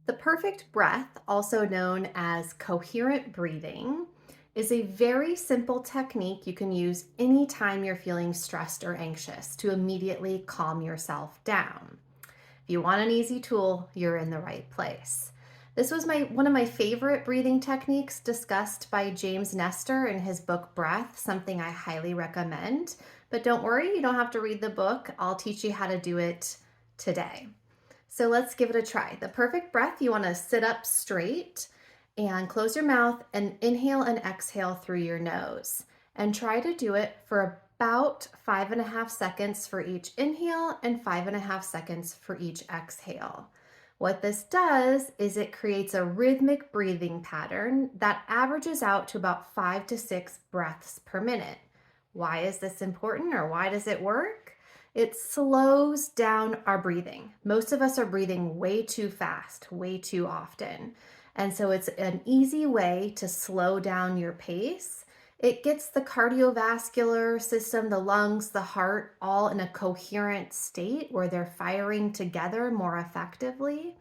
The perfect breath, also known as coherent breathing, is a very simple technique you can use anytime you're feeling stressed or anxious to immediately calm yourself down. If you want an easy tool, you're in the right place. This was one of my favorite breathing techniques discussed by James Nestor in his book Breath, something I highly recommend. But don't worry, you don't have to read the book. I'll teach you how to do it today. So let's give it a try. The perfect breath, you want to sit up straight and close your mouth and inhale and exhale through your nose. And try to do it for about 5.5 seconds for each inhale and 5.5 seconds for each exhale. What this does is it creates a rhythmic breathing pattern that averages out to about 5 to 6 breaths per minute. Why is this important, or why does it work? It slows down our breathing. Most of us are breathing way too fast, way too often. And so it's an easy way to slow down your pace. It gets the cardiovascular system, the lungs, the heart, all in a coherent state where they're firing together more effectively.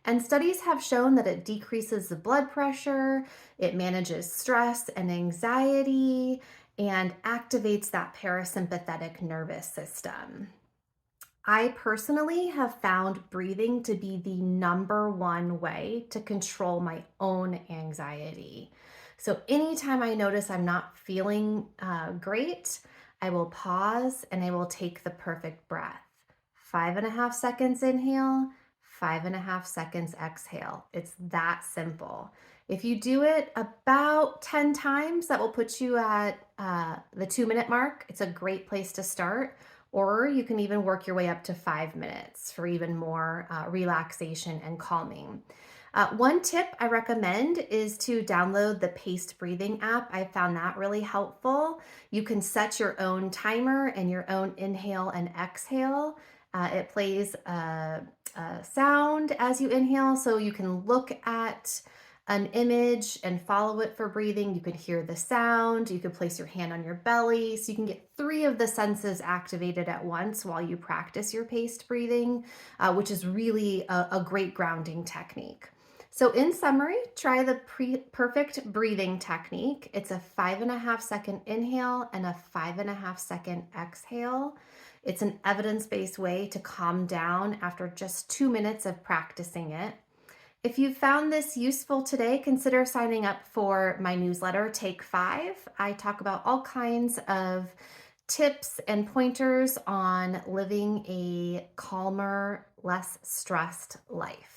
And studies have shown that it decreases the blood pressure, it manages stress and anxiety, and activates that parasympathetic nervous system. I personally have found breathing to be the number one way to control my own anxiety. So, anytime I notice I'm not feeling great, I will pause and I will take the perfect breath. 5.5 seconds inhale, 5.5 seconds exhale. It's that simple. If you do it about 10 times, that will put you at the 2 minute mark. It's a great place to start. Or you can even work your way up to 5 minutes for even more relaxation and calming. One tip I recommend is to download the Paced Breathing app. I found that really helpful. You can set your own timer and your own inhale and exhale. It plays a sound as you inhale, so you can look at an image and follow it for breathing. You can hear the sound. You can place your hand on your belly. So you can get three of the senses activated at once while you practice your paced breathing, which is really a great grounding technique. So, in summary, try the perfect breathing technique. It's a 5.5 second inhale and a 5.5 second exhale. It's an evidence based way to calm down after just 2 minutes of practicing it. If you found this useful today, consider signing up for my newsletter, Take 5. I talk about all kinds of tips and pointers on living a calmer, less stressed life.